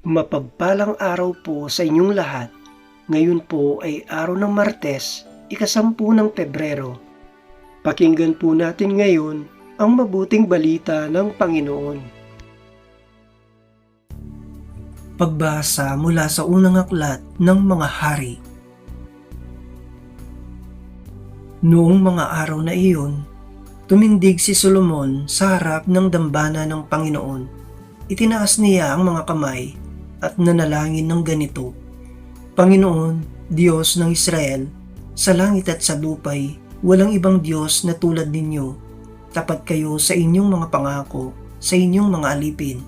Mapagpalang araw po sa inyong lahat. Ngayon po ay araw ng Martes, ika-10 ng Pebrero. Pakinggan po natin ngayon ang mabuting balita ng Panginoon. Pagbasa mula sa unang aklat ng mga hari. Noong mga araw na iyon, tumindig si Solomon sa harap ng dambana ng Panginoon. Itinaas niya ang mga kamay at nanalangin ng ganito: Panginoon, Diyos ng Israel, sa langit at sa lupay, walang ibang Diyos na tulad ninyo. Tapat kayo sa inyong mga pangako, sa inyong mga alipin.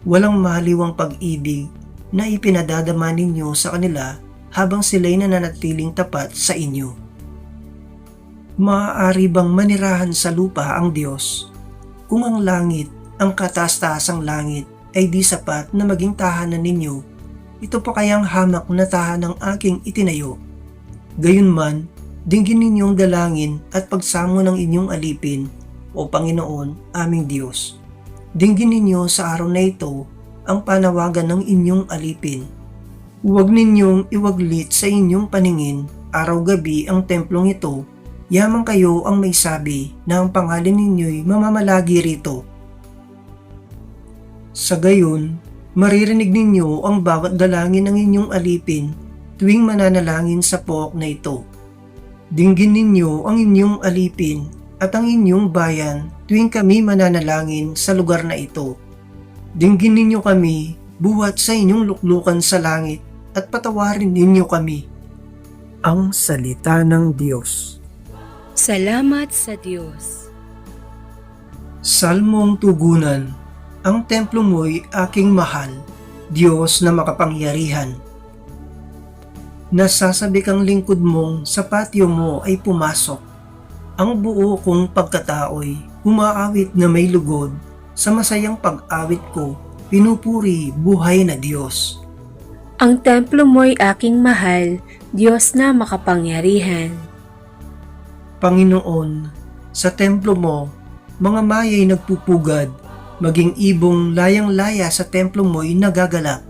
Walang mahaliwang pag-ibig na ipinadadama ninyo sa kanila habang sila'y nananatiling tapat sa inyo. Maaari bang manirahan sa lupa ang Diyos? Kung ang langit, ang kataas-taasang langit, ay di sapat na maging tahanan ninyo, ito pa kayang hamak na tahanang aking itinayo. Gayunman, dinggin ninyong dalangin at pagsamo ng inyong alipin, o Panginoon, aming Diyos. Dinggin ninyo sa araw na ito ang panawagan ng inyong alipin. Huwag ninyong iwaglit sa inyong paningin, araw-gabi ang templong ito, yamang kayo ang may sabi na ang pangalan ninyo'y mamamalagi rito. Sa gayon, maririnig ninyo ang bawat dalangin ng inyong alipin tuwing mananalangin sa pook na ito. Dinggin ninyo ang inyong alipin at ang inyong bayan tuwing kami mananalangin sa lugar na ito. Dinggin ninyo kami buhat sa inyong luklukan sa langit at patawarin ninyo kami. Ang salita ng Diyos. Salamat sa Diyos. Salmong tugunan. Ang templo mo'y aking mahal, Diyos na makapangyarihan. Nasasabik ang lingkod mong sa patio mo ay pumasok. Ang buo kong pagkatao'y umaawit na may lugod. Sa masayang pag-awit ko, pinupuri buhay na Diyos. Ang templo mo'y aking mahal, Diyos na makapangyarihan. Panginoon, sa templo mo, mga maya'y nagpupugad, maging ibong layang-laya sa templo mo'y nagagalak.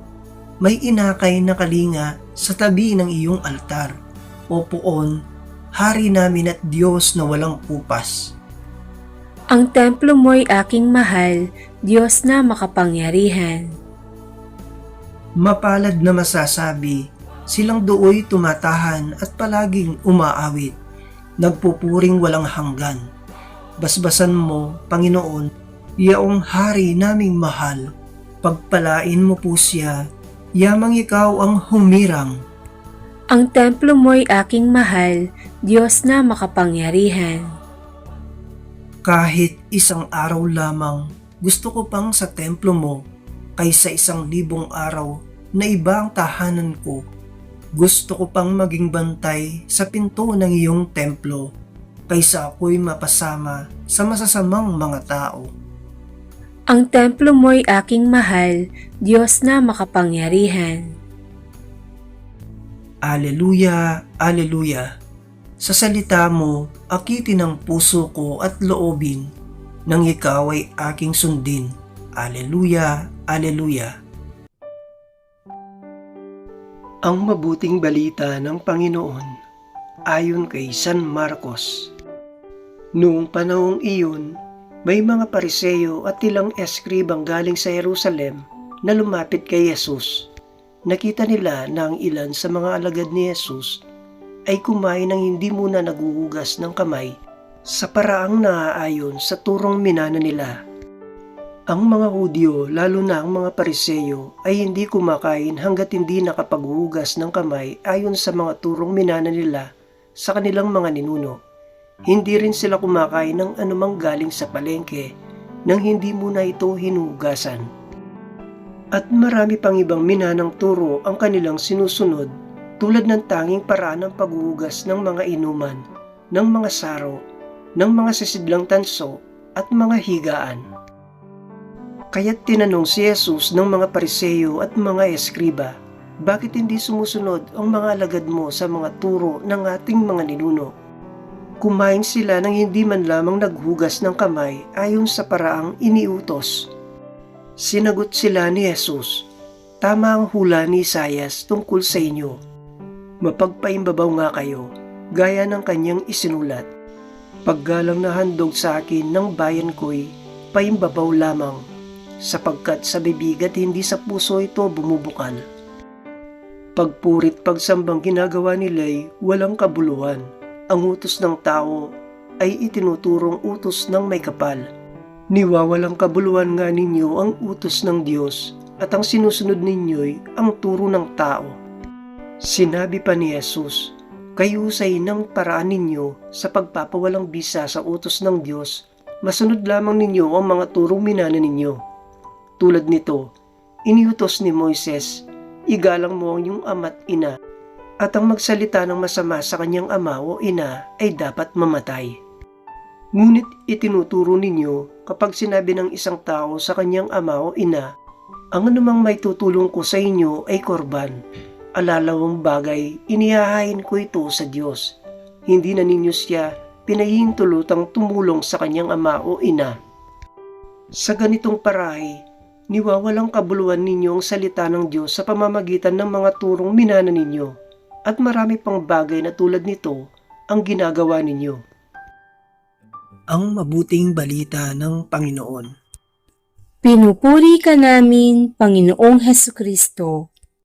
May inakay na kalinga sa tabi ng iyong altar. O Poon, Hari namin at Diyos na walang kupas. Ang templo mo'y aking mahal, Diyos na makapangyarihan. Mapalad na masasabi, silang dooy tumatahan at palaging umaawit, nagpupuring walang hanggan. Basbasan mo, Panginoon, yaong hari naming mahal, pagpalain mo po siya, yamang ikaw ang humirang. Ang templo mo'y aking mahal, Diyos na makapangyarihan. Kahit isang araw lamang, gusto ko pang sa templo mo, kaysa 1,000 araw na iba ang tahanan ko. Gusto ko pang maging bantay sa pinto ng iyong templo, kaysa ako'y mapasama sa masasamang mga tao. Ang templo mo'y aking mahal, Diyos na makapangyarihan. Aleluya, aleluya. Sa salita mo, akitin ang puso ko at loobin, nang ikaw ay aking sundin. Aleluya, aleluya. Ang mabuting balita ng Panginoon ayon kay San Marcos. Noong panahong iyon, may mga Pariseo at ilang eskribang galing sa Jerusalem na lumapit kay Jesus. Nakita nila na ang ilan sa mga alagad ni Jesus ay kumain ng hindi muna naguhugas ng kamay sa paraang naaayon sa turong minana nila. Ang mga Hudyo, lalo na ang mga Pariseo, ay hindi kumakain hanggat hindi nakapaghuhugas ng kamay ayon sa mga turong minana nila sa kanilang mga ninuno. Hindi rin sila kumakain ng anumang galing sa palengke nang hindi muna ito hinuhugasan. At marami pang ibang minanang turo ang kanilang sinusunod, tulad ng tanging paraan ng paghuhugas ng mga inuman, ng mga saro, ng mga sisidlang tanso at mga higaan. Kaya't tinanong si Jesus ng mga Pariseo at mga eskriba, bakit hindi sumusunod ang mga alagad mo sa mga turo ng ating mga ninuno? Kumain sila nang hindi man lamang naghugas ng kamay ayon sa paraang iniutos. Sinagot sila ni Jesus, tama ang hula ni Isaias tungkol sa inyo. Mapagpaimbabaw nga kayo, gaya ng kanyang isinulat. Paggalang na handog sa akin ng bayan ko'y paimbabaw lamang, sapagkat sa bibig at hindi sa puso ito bumubukal. Pagpurit pagsambang ginagawa nila'y walang kabuluhan. Ang utos ng tao ay itinuturong utos ng may kapal. Niwawalang kabuluhan nga ninyo ang utos ng Diyos, at ang sinusunod ninyo'y ang turo ng tao. Sinabi pa ni Jesus, "Kayusay ng paraan ninyo sa pagpapawalang bisa sa utos ng Diyos, masunod lamang ninyo ang mga turong minana ninyo." Tulad nito, iniutos ni Moises, "Igalang mo ang iyong ama't ina," at ang magsalita ng masama sa kanyang ama o ina ay dapat mamatay. Ngunit itinuturo ninyo kapag sinabi ng isang tao sa kanyang ama o ina, "Ang anumang may tutulong ko sa inyo ay korban." Alalawang bagay, inihahain ko ito sa Diyos. Hindi na ninyo siya pinahihintulutang tumulong sa kanyang ama o ina. Sa ganitong parahi, niwawalang kabuluhan ninyo ang salita ng Diyos sa pamamagitan ng mga turong minana ninyo, at marami pang bagay na tulad nito ang ginagawa ninyo. Ang mabuting balita ng Panginoon. Pinupuri ka namin, Panginoong Hesukristo.